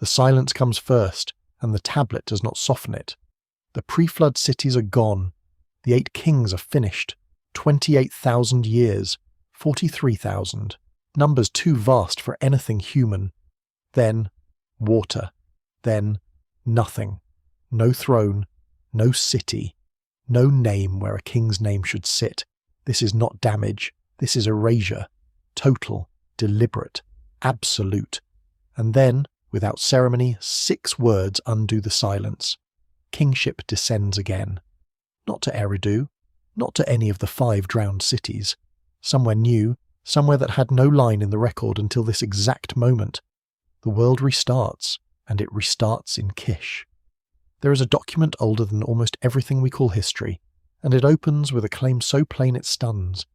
The silence comes first, and the tablet does not soften it. The pre-flood cities are gone. The 8 kings are finished. 28,000 years. 43,000. Numbers too vast for anything human. Then, water. Then, nothing. No throne. No city. No name where a king's name should sit. This is not damage. This is erasure. Total. Deliberate. Absolute. And then, without ceremony, 6 words undo the silence. Kingship descends again. Not to Eridu, not to any of the 5 drowned cities. Somewhere new, somewhere that had no line in the record until this exact moment. The world restarts, and it restarts in Kish. There is a document older than almost everything we call history, and it opens with a claim so plain it stuns.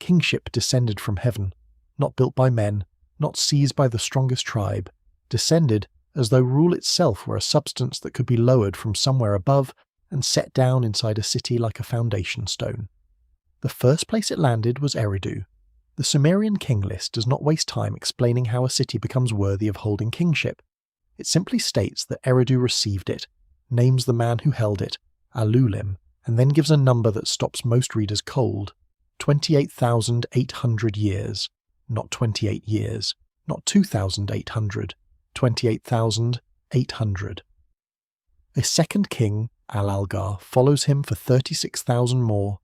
Kingship descended from heaven, not built by men, not seized by the strongest tribe, descended as though rule itself were a substance that could be lowered from somewhere above and set down inside a city like a foundation stone. The first place it landed was Eridu. The Sumerian King List does not waste time explaining how a city becomes worthy of holding kingship. It simply states that Eridu received it, names the man who held it, Alulim, and then gives a number that stops most readers cold. 28,800 years. Not 28 years. Not 2,800. 28,800. A second king, Al-Algar, follows him for 36,000 more.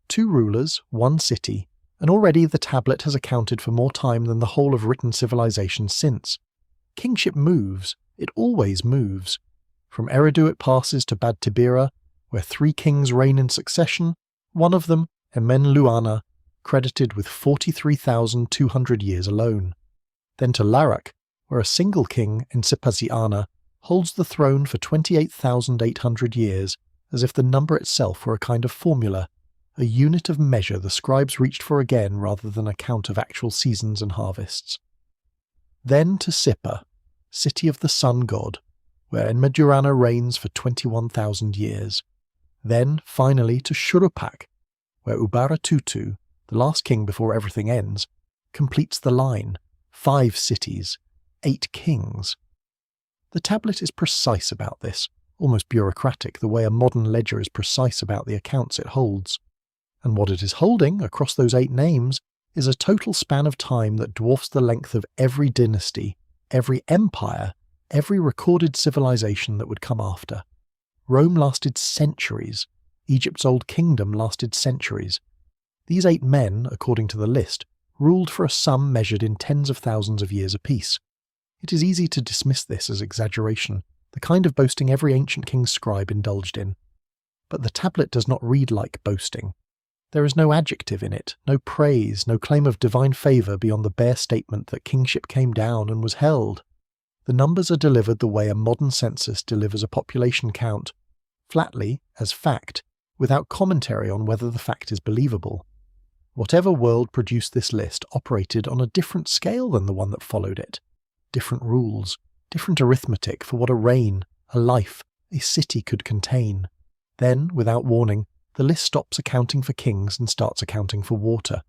2 rulers, 1 city, and already the tablet has accounted for more time than the whole of written civilization since. Kingship moves. It always moves. From Eridu it passes to Bad Tibira, where 3 kings reign in succession, one of them, Emen-Luana, credited with 43,200 years alone. Then to Larak, where a single king, Ensipaziana, holds the throne for 28,800 years, as if the number itself were a kind of formula, a unit of measure the scribes reached for again rather than a count of actual seasons and harvests. Then to Sippar, city of the sun god, where Enmeduranna reigns for 21,000 years. Then, finally, to Shuruppak, where Ubaratutu, the last king before everything ends, completes the line. 5 cities. 8 kings. The tablet is precise about this, almost bureaucratic the way a modern ledger is precise about the accounts it holds. And what it is holding, across those 8 names, is a total span of time that dwarfs the length of every dynasty, every empire, every recorded civilization that would come after. Rome lasted centuries. Egypt's old kingdom lasted centuries. These 8 men, according to the list, ruled for a sum measured in tens of thousands of years apiece. It is easy to dismiss this as exaggeration, the kind of boasting every ancient king's scribe indulged in. But the tablet does not read like boasting. There is no adjective in it, no praise, no claim of divine favour beyond the bare statement that kingship came down and was held. The numbers are delivered the way a modern census delivers a population count, flatly, as fact, without commentary on whether the fact is believable. Whatever world produced this list operated on a different scale than the one that followed it. Different rules, different arithmetic for what a reign, a life, a city could contain. Then, without warning, the list stops accounting for kings and starts accounting for water.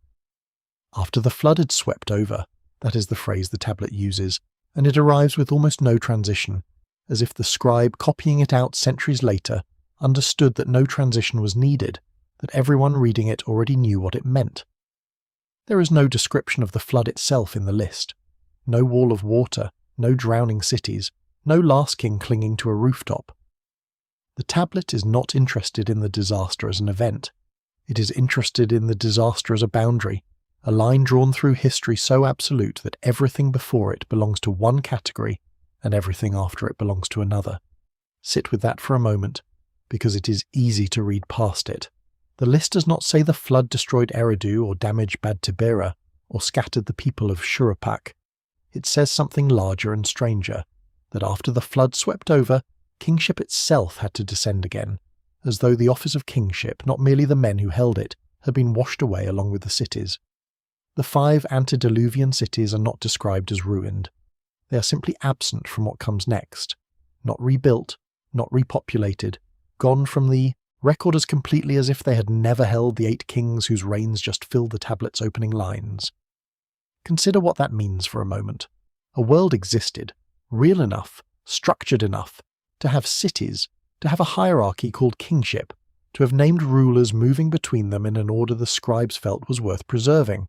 After the flood had swept over, that is the phrase the tablet uses, and it arrives with almost no transition, as if the scribe copying it out centuries later understood that no transition was needed, that everyone reading it already knew what it meant. There is no description of the flood itself in the list. No wall of water, no drowning cities, no last king clinging to a rooftop. The tablet is not interested in the disaster as an event. It is interested in the disaster as a boundary, a line drawn through history so absolute that everything before it belongs to one category and everything after it belongs to another. Sit with that for a moment, because it is easy to read past it. The list does not say the flood destroyed Eridu or damaged Bad Tibira or scattered the people of Shuruppak. It says something larger and stranger, that after the flood swept over, kingship itself had to descend again, as though the office of kingship, not merely the men who held it, had been washed away along with the cities. The 5 antediluvian cities are not described as ruined. They are simply absent from what comes next, not rebuilt, not repopulated, gone from the record as completely as if they had never held the 8 kings whose reigns just filled the tablet's opening lines. Consider what that means for a moment. A world existed, real enough, structured enough, to have cities, to have a hierarchy called kingship, to have named rulers moving between them in an order the scribes felt was worth preserving.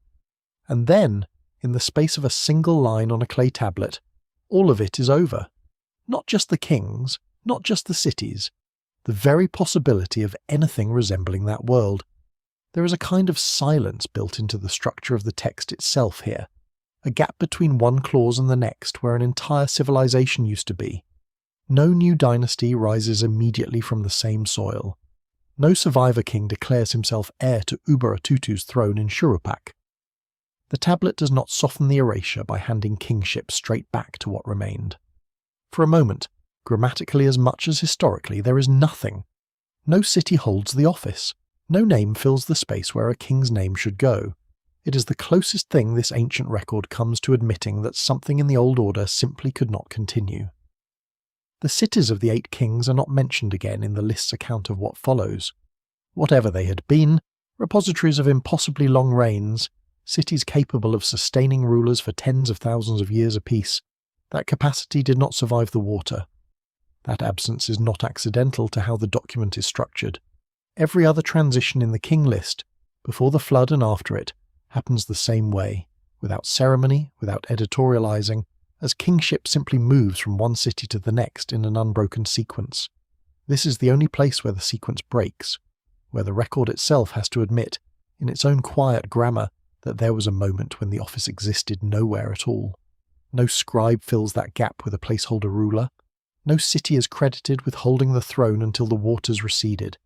And then, in the space of a single line on a clay tablet, all of it is over. Not just the kings, not just the cities, the very possibility of anything resembling that world. There is a kind of silence built into the structure of the text itself here, a gap between one clause and the next where an entire civilization used to be. No new dynasty rises immediately from the same soil. No survivor king declares himself heir to Uber-Atutu's throne in Shuruppak. The tablet does not soften the erasure by handing kingship straight back to what remained. For a moment, grammatically as much as historically, there is nothing. No city holds the office. No name fills the space where a king's name should go. It is the closest thing this ancient record comes to admitting that something in the old order simply could not continue. The cities of the 8 kings are not mentioned again in the list's account of what follows. Whatever they had been, repositories of impossibly long reigns, cities capable of sustaining rulers for tens of thousands of years apiece, that capacity did not survive the water. That absence is not accidental to how the document is structured. Every other transition in the king list, before the flood and after it, happens the same way, without ceremony, without editorializing, as kingship simply moves from one city to the next in an unbroken sequence. This is the only place where the sequence breaks, where the record itself has to admit, in its own quiet grammar, that there was a moment when the office existed nowhere at all. No scribe fills that gap with a placeholder ruler. No city is credited with holding the throne until the waters receded.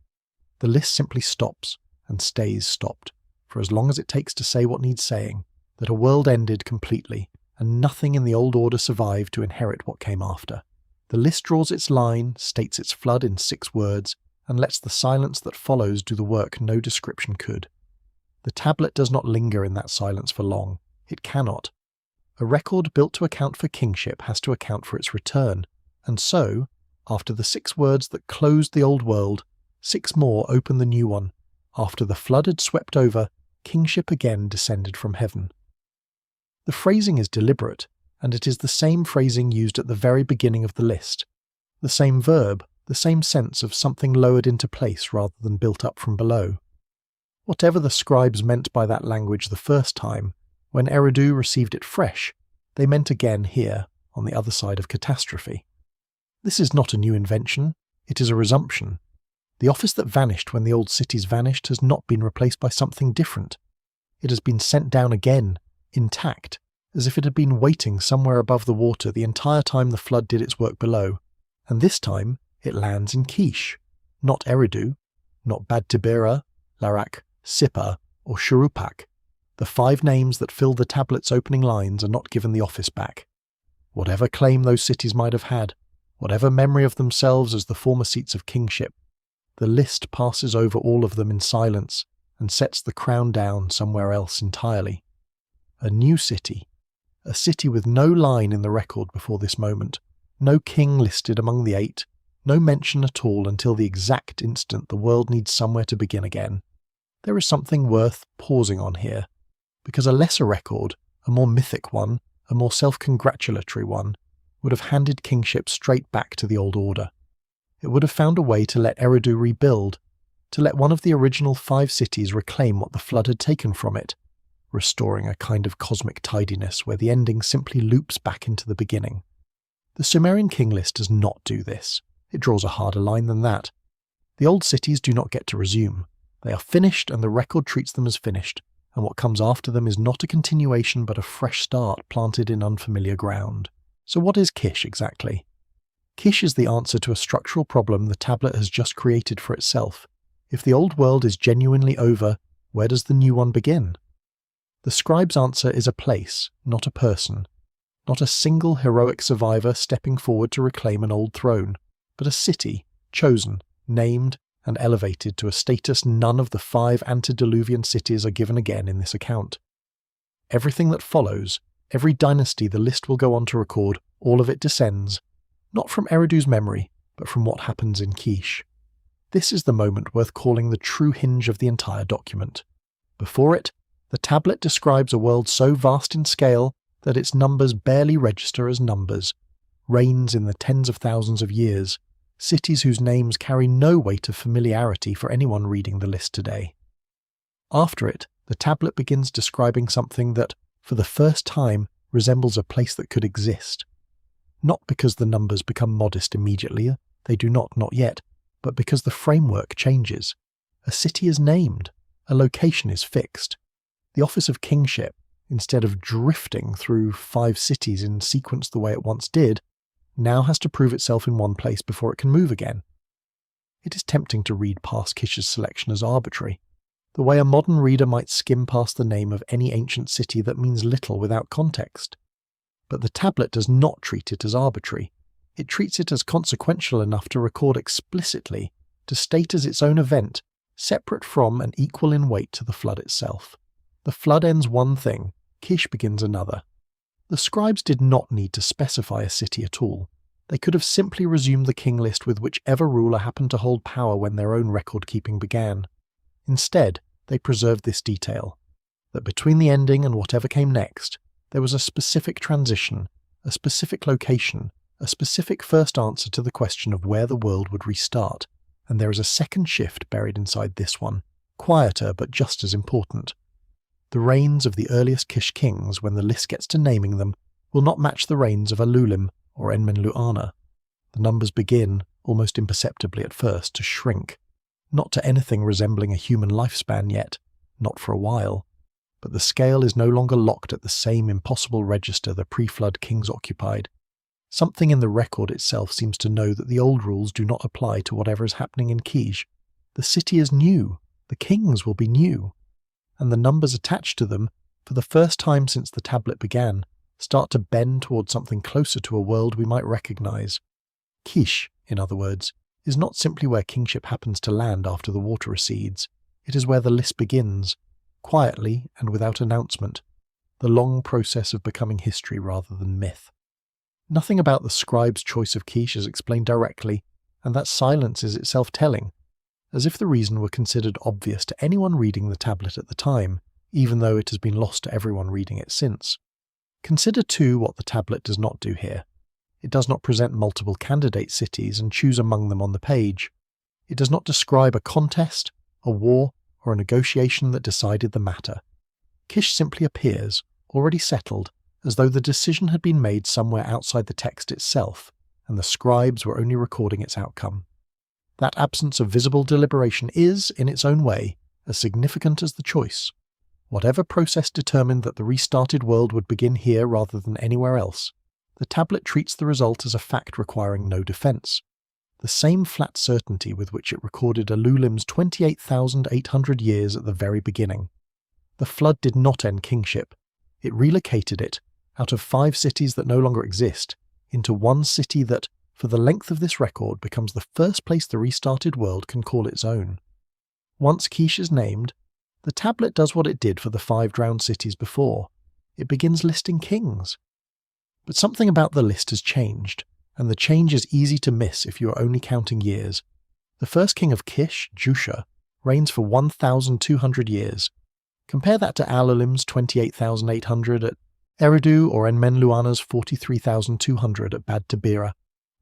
The list simply stops and stays stopped, for as long as it takes to say what needs saying, that a world ended completely, and nothing in the old order survived to inherit what came after. The list draws its line, states its flood in 6 words, and lets the silence that follows do the work no description could. The tablet does not linger in that silence for long. It cannot. A record built to account for kingship has to account for its return, and so, after the 6 words that closed the old world, 6 more open the new one. After the flood had swept over, kingship again descended from heaven. The phrasing is deliberate, and it is the same phrasing used at the very beginning of the list. The same verb, the same sense of something lowered into place rather than built up from below. Whatever the scribes meant by that language the first time, when Eridu received it fresh, they meant again here, on the other side of catastrophe. This is not a new invention, it is a resumption. The office that vanished when the old cities vanished has not been replaced by something different. It has been sent down again, intact, as if it had been waiting somewhere above the water the entire time the flood did its work below, and this time it lands in Kish, not Eridu, not Bad Tibera, Larak, Sippar, or Shuruppak. The 5 names that fill the tablet's opening lines are not given the office back. Whatever claim those cities might have had, whatever memory of themselves as the former seats of kingship, the list passes over all of them in silence and sets the crown down somewhere else entirely. A new city, a city with no line in the record before this moment, no king listed among the 8, no mention at all until the exact instant the world needs somewhere to begin again. There is something worth pausing on here, because a lesser record, a more mythic one, a more self-congratulatory one, would have handed kingship straight back to the old order. It would have found a way to let Eridu rebuild, to let one of the original 5 cities reclaim what the flood had taken from it, restoring a kind of cosmic tidiness where the ending simply loops back into the beginning. The Sumerian King List does not do this. It draws a harder line than that. The old cities do not get to resume. They are finished and the record treats them as finished, and what comes after them is not a continuation but a fresh start planted in unfamiliar ground. So what is Kish exactly? Kish is the answer to a structural problem the tablet has just created for itself. If the old world is genuinely over, where does the new one begin? The scribe's answer is a place, not a person. Not a single heroic survivor stepping forward to reclaim an old throne, but a city, chosen, named, and elevated to a status none of the 5 antediluvian cities are given again in this account. Everything that follows, every dynasty the list will go on to record, all of it descends, not from Eridu's memory, but from what happens in Kish. This is the moment worth calling the true hinge of the entire document. Before it, the tablet describes a world so vast in scale that its numbers barely register as numbers, reigns in the tens of thousands of years, cities whose names carry no weight of familiarity for anyone reading the list today. After it, the tablet begins describing something that, for the first time, resembles a place that could exist. Not because the numbers become modest immediately, they do not yet, but because the framework changes. A city is named, a location is fixed. The office of kingship, instead of drifting through 5 cities in sequence the way it once did, now has to prove itself in one place before it can move again. It is tempting to read past Kish's selection as arbitrary, the way a modern reader might skim past the name of any ancient city that means little without context. But the tablet does not treat it as arbitrary. It treats it as consequential enough to record explicitly, to state as its own event, separate from and equal in weight to the flood itself. The flood ends one thing, Kish begins another. The scribes did not need to specify a city at all. They could have simply resumed the king list with whichever ruler happened to hold power when their own record-keeping began. Instead, they preserved this detail, that between the ending and whatever came next, there was a specific transition, a specific location, a specific first answer to the question of where the world would restart, and there is a second shift buried inside this one, quieter but just as important. The reigns of the earliest Kish kings, when the list gets to naming them, will not match the reigns of Alulim or Enmenluana. The numbers begin, almost imperceptibly at first, to shrink, not to anything resembling a human lifespan yet, not for a while, but the scale is no longer locked at the same impossible register the pre-flood kings occupied. Something in the record itself seems to know that the old rules do not apply to whatever is happening in Kish. The city is new, the kings will be new, and the numbers attached to them, for the first time since the tablet began, start to bend towards something closer to a world we might recognize. Kish, in other words, is not simply where kingship happens to land after the water recedes. It is where the list begins, quietly and without announcement, the long process of becoming history rather than myth. Nothing about the scribe's choice of Kish is explained directly, and that silence is itself telling, as if the reason were considered obvious to anyone reading the tablet at the time, even though it has been lost to everyone reading it since. Consider too what the tablet does not do here. It does not present multiple candidate cities and choose among them on the page. It does not describe a contest, a war, or a negotiation that decided the matter. Kish simply appears, already settled, as though the decision had been made somewhere outside the text itself, and the scribes were only recording its outcome. That absence of visible deliberation is, in its own way, as significant as the choice. Whatever process determined that the restarted world would begin here rather than anywhere else, the tablet treats the result as a fact requiring no defense. The same flat certainty with which it recorded Alulim's 28,800 years at the very beginning. The flood did not end kingship. It relocated it, out of 5 cities that no longer exist, into one city that, for the length of this record, becomes the first place the restarted world can call its own. Once Kish is named, the tablet does what it did for the 5 drowned cities before. It begins listing kings. But something about the list has changed, and the change is easy to miss if you are only counting years. The first king of Kish, Jusha, reigns for 1,200 years. Compare that to Alulim's 28,800 at Eridu or Enmenluana's 43,200 at Bad Tabira,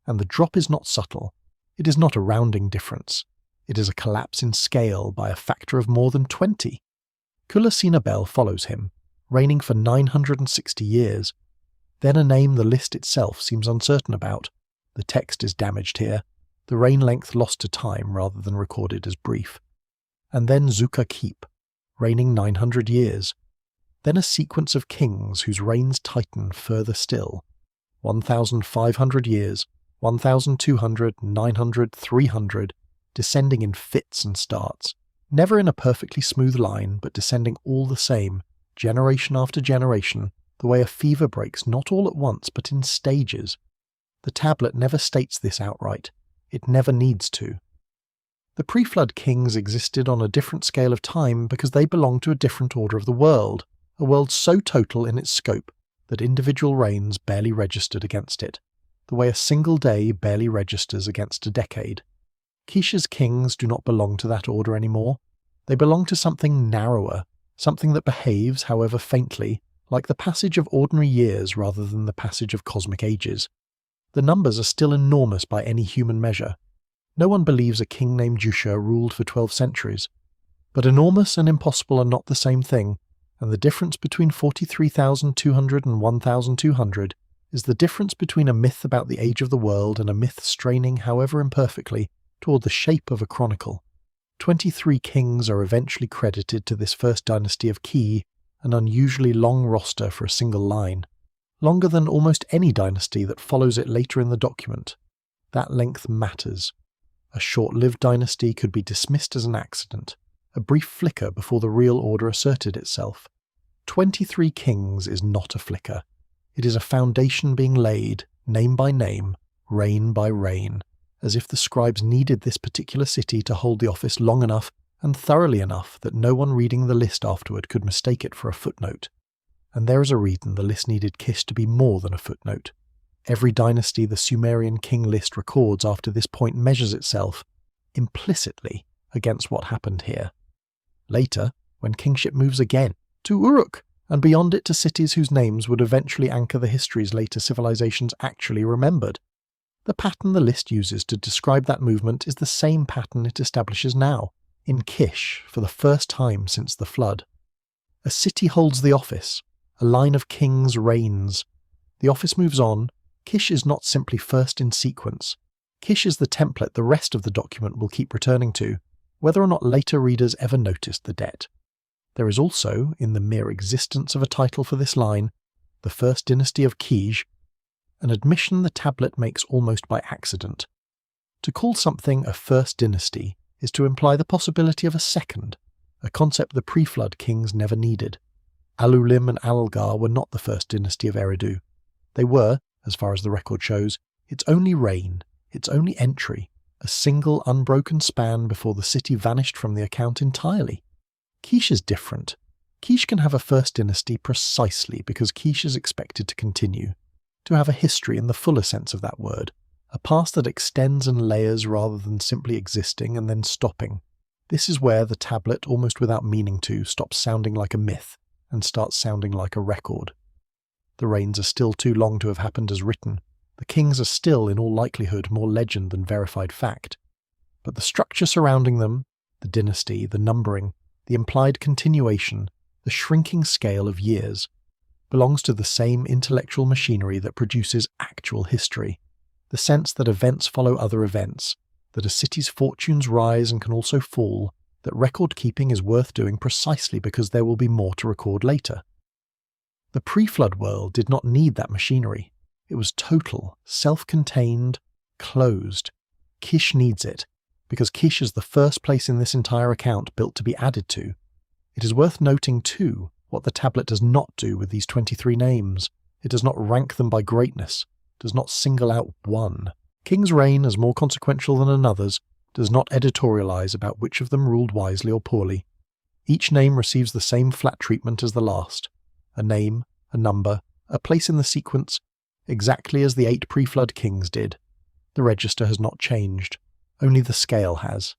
and the drop is not subtle. It is not a rounding difference. It is a collapse in scale by a factor of more than 20. Kulasinabel follows him, reigning for 960 years. Then a name the list itself seems uncertain about. The text is damaged here, the reign length lost to time rather than recorded as brief. And then Zuka-Keep, reigning 900 years. Then a sequence of kings whose reigns tighten further still. 1,500 years, 1,200, 900, 300, descending in fits and starts, never in a perfectly smooth line, but descending all the same, generation after generation, the way a fever breaks not all at once but in stages. The tablet never states this outright. It never needs to. The pre-flood kings existed on a different scale of time because they belonged to a different order of the world, a world so total in its scope that individual reigns barely registered against it, the way a single day barely registers against a decade. Kish's kings do not belong to that order anymore. They belong to something narrower, something that behaves, however faintly, like the passage of ordinary years rather than the passage of cosmic ages. The numbers are still enormous by any human measure. No one believes a king named Jusha ruled for 12 centuries. But enormous and impossible are not the same thing, and the difference between 43,200 and 1,200 is the difference between a myth about the age of the world and a myth straining, however imperfectly, toward the shape of a chronicle. 23 kings are eventually credited to this first dynasty of Ki, an unusually long roster for a single line, longer than almost any dynasty that follows it later in the document. That length matters. A short-lived dynasty could be dismissed as an accident, a brief flicker before the real order asserted itself. 23 kings is not a flicker. It is a foundation being laid, name by name, reign by reign, as if the scribes needed this particular city to hold the office long enough and thoroughly enough that no one reading the list afterward could mistake it for a footnote. And there is a reason the list needed Kish to be more than a footnote. Every dynasty the Sumerian King List records after this point measures itself, implicitly, against what happened here. Later, when kingship moves again, to Uruk, and beyond it to cities whose names would eventually anchor the histories later civilizations actually remembered, the pattern the list uses to describe that movement is the same pattern it establishes now, in Kish, for the first time since the flood. A city holds the office, a line of kings reigns. The office moves on. Kish is not simply first in sequence. Kish is the template the rest of the document will keep returning to, whether or not later readers ever noticed the debt. There is also, in the mere existence of a title for this line, the first dynasty of Kij, an admission the tablet makes almost by accident. To call something a first dynasty is to imply the possibility of a second, a concept the pre-flood kings never needed. Alulim and Algar were not the first dynasty of Eridu. They were, as far as the record shows, its only reign, its only entry, a single unbroken span before the city vanished from the account entirely. Kish is different. Kish can have a first dynasty precisely because Kish is expected to continue, to have a history in the fuller sense of that word, a past that extends and layers rather than simply existing and then stopping. This is where the tablet, almost without meaning to, stops sounding like a myth and starts sounding like a record. The reigns are still too long to have happened as written. The kings are still, in all likelihood, more legend than verified fact. But the structure surrounding them, the dynasty, the numbering, the implied continuation, the shrinking scale of years, belongs to the same intellectual machinery that produces actual history, the sense that events follow other events, that a city's fortunes rise and can also fall, that record-keeping is worth doing precisely because there will be more to record later. The pre-flood world did not need that machinery. It was total, self-contained, closed. Kish needs it, because Kish is the first place in this entire account built to be added to. It is worth noting, too, what the tablet does not do with these 23 names. It does not rank them by greatness, does not single out one. King's reign, as more consequential than another's, does not editorialize about which of them ruled wisely or poorly. Each name receives the same flat treatment as the last. A name, a number, a place in the sequence, exactly as the 8 pre-flood kings did. The register has not changed. Only the scale has.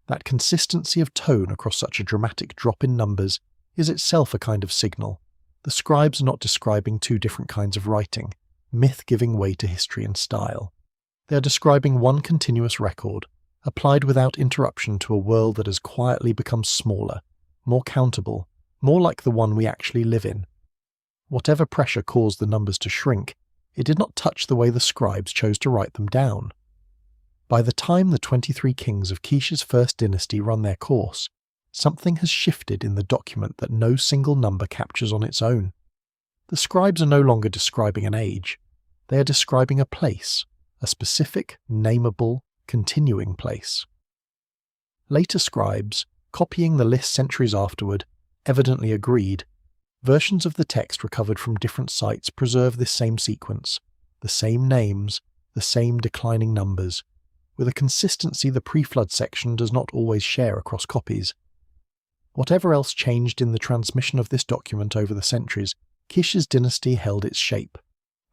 That consistency of tone across such a dramatic drop in numbers is itself a kind of signal. The scribes are not describing two different kinds of writing, myth giving way to history and style. They are describing one continuous record, applied without interruption to a world that has quietly become smaller, more countable, more like the one we actually live in. Whatever pressure caused the numbers to shrink, it did not touch the way the scribes chose to write them down. By the time the 23 kings of Kish's first dynasty run their course, something has shifted in the document that no single number captures on its own. The scribes are no longer describing an age. They are describing a place, a specific, nameable, continuing place. Later scribes, copying the list centuries afterward, evidently agreed. Versions of the text recovered from different sites preserve this same sequence, the same names, the same declining numbers, with a consistency the pre-flood section does not always share across copies. Whatever else changed in the transmission of this document over the centuries, Kish's dynasty held its shape,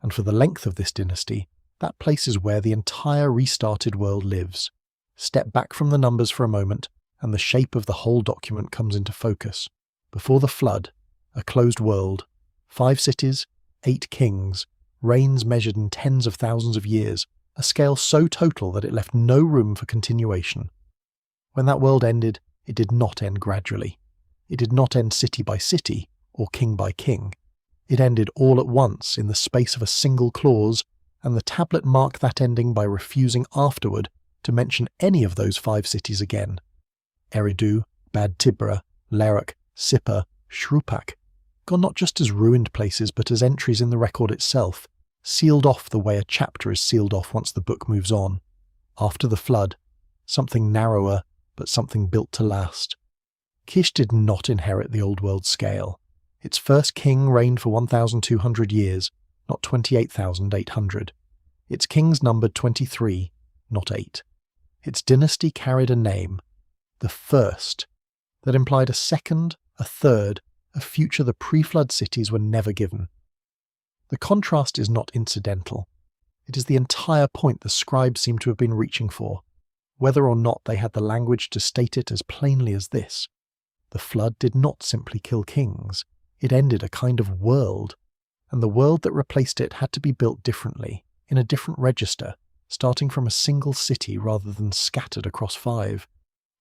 and for the length of this dynasty, that place is where the entire restarted world lives. Step back from the numbers for a moment, and the shape of the whole document comes into focus. Before the flood, a closed world, 5 cities, 8 kings, reigns measured in tens of thousands of years, a scale so total that it left no room for continuation. When that world ended, it did not end gradually. It did not end city by city, or king by king. It ended all at once in the space of a single clause, and the tablet marked that ending by refusing afterward to mention any of those 5 cities again. Eridu, Bad Tibra, Leruk, Sippar, Shuruppak, gone not just as ruined places but as entries in the record itself, sealed off the way a chapter is sealed off once the book moves on. After the flood, something narrower, but something built to last. Kish did not inherit the old world scale. Its first king reigned for 1,200 years, not 28,800. Its kings numbered 23, not 8. Its dynasty carried a name, the first, that implied a second, a third, a future the pre-flood cities were never given. The contrast is not incidental. It is the entire point the scribes seem to have been reaching for, whether or not they had the language to state it as plainly as this. The flood did not simply kill kings, it ended a kind of world, and the world that replaced it had to be built differently, in a different register, starting from a single city rather than scattered across 5.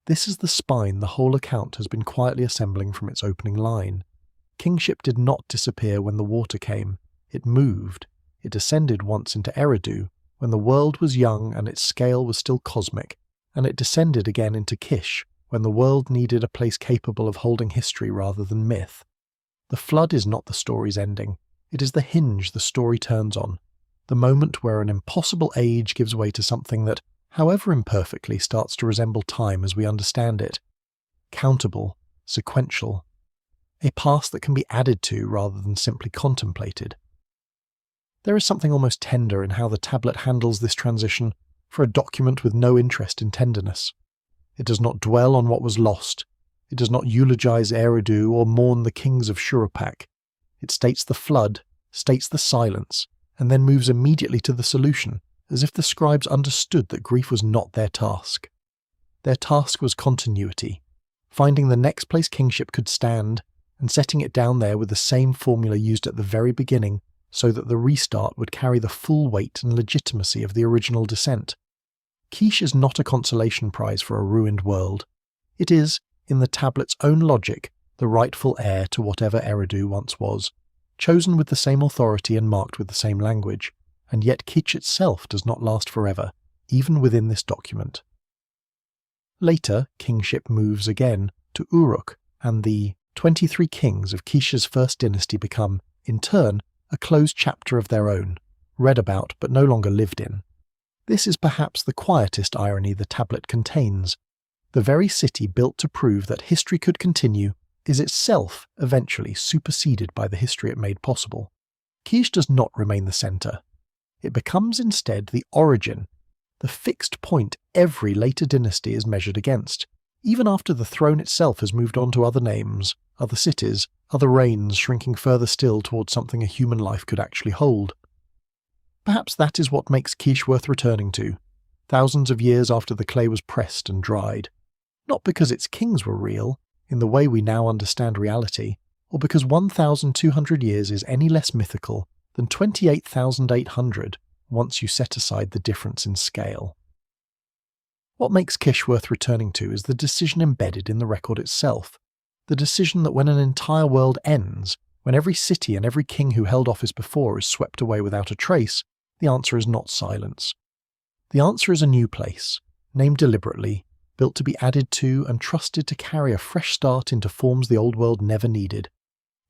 This is the spine the whole account has been quietly assembling from its opening line. Kingship did not disappear when the water came. It moved. It descended once into Eridu, when the world was young and its scale was still cosmic, and it descended again into Kish, when the world needed a place capable of holding history rather than myth. The flood is not the story's ending. It is the hinge the story turns on, the moment where an impossible age gives way to something that, however imperfectly, starts to resemble time as we understand it. Countable, sequential. A past that can be added to rather than simply contemplated. There is something almost tender in how the tablet handles this transition for a document with no interest in tenderness. It does not dwell on what was lost. It does not eulogize Eridu or mourn the kings of Shuruppak. It states the flood, states the silence, and then moves immediately to the solution, as if the scribes understood that grief was not their task. Their task was continuity, finding the next place kingship could stand, and setting it down there with the same formula used at the very beginning, so that the restart would carry the full weight and legitimacy of the original descent. Kish is not a consolation prize for a ruined world. It is, in the tablet's own logic, the rightful heir to whatever Eridu once was, chosen with the same authority and marked with the same language, and yet Kish itself does not last forever, even within this document. Later, kingship moves again to Uruk, and the 23 kings of Kish's first dynasty become, in turn, a closed chapter of their own, read about but no longer lived in. This is perhaps the quietest irony the tablet contains. The very city built to prove that history could continue is itself eventually superseded by the history it made possible. Kish does not remain the centre. It becomes instead the origin, the fixed point every later dynasty is measured against, even after the throne itself has moved on to other names, other cities, other reigns, shrinking further still towards something a human life could actually hold. Perhaps that is what makes Kish worth returning to, thousands of years after the clay was pressed and dried. Not because its kings were real, in the way we now understand reality, or because 1,200 years is any less mythical than 28,800 once you set aside the difference in scale. What makes Kish worth returning to is the decision embedded in the record itself, the decision that when an entire world ends, when every city and every king who held office before is swept away without a trace, the answer is not silence. The answer is a new place, named deliberately, built to be added to and trusted to carry a fresh start into forms the old world never needed.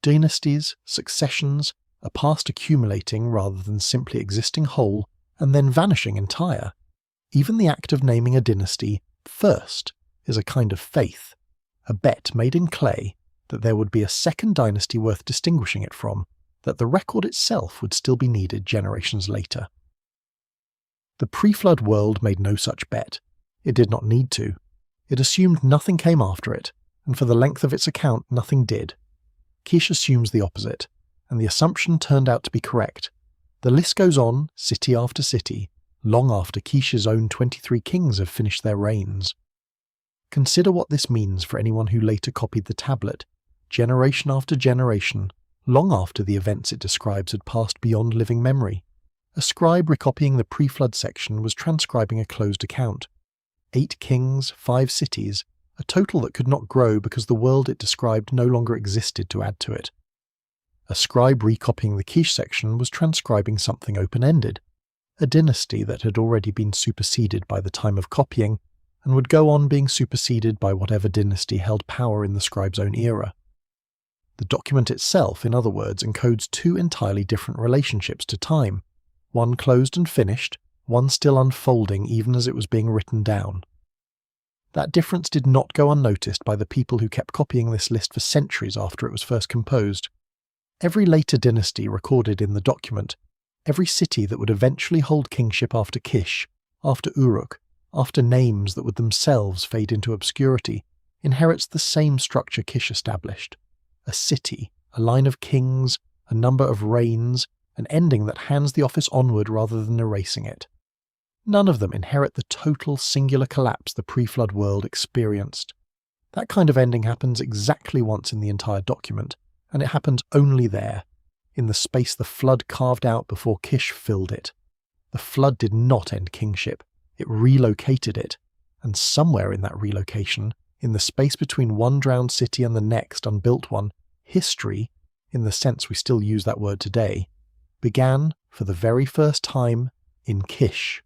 Dynasties, successions, a past accumulating rather than simply existing whole, and then vanishing entire. Even the act of naming a dynasty first is a kind of faith, a bet made in clay that there would be a second dynasty worth distinguishing it from, that the record itself would still be needed generations later. The pre-flood world made no such bet. It did not need to. It assumed nothing came after it, and for the length of its account nothing did. Kish assumes the opposite, and the assumption turned out to be correct. The list goes on, city after city, long after Kish's own 23 kings have finished their reigns. Consider what this means for anyone who later copied the tablet, generation after generation, long after the events it describes had passed beyond living memory. A scribe recopying the pre-flood section was transcribing a closed account. 8 kings, 5 cities, a total that could not grow because the world it described no longer existed to add to it. A scribe recopying the quiche section was transcribing something open-ended, a dynasty that had already been superseded by the time of copying, and would go on being superseded by whatever dynasty held power in the scribe's own era. The document itself, in other words, encodes 2 entirely different relationships to time, one closed and finished, one still unfolding even as it was being written down. That difference did not go unnoticed by the people who kept copying this list for centuries after it was first composed. Every later dynasty recorded in the document, every city that would eventually hold kingship after Kish, after Uruk, after names that would themselves fade into obscurity, inherits the same structure Kish established. A city, a line of kings, a number of reigns, an ending that hands the office onward rather than erasing it. None of them inherit the total singular collapse the pre-flood world experienced. That kind of ending happens exactly once in the entire document, and it happens only there, in the space the flood carved out before Kish filled it. The flood did not end kingship, it relocated it, and somewhere in that relocation, in the space between one drowned city and the next unbuilt one, history, in the sense we still use that word today, began, for the very first time, in Kish.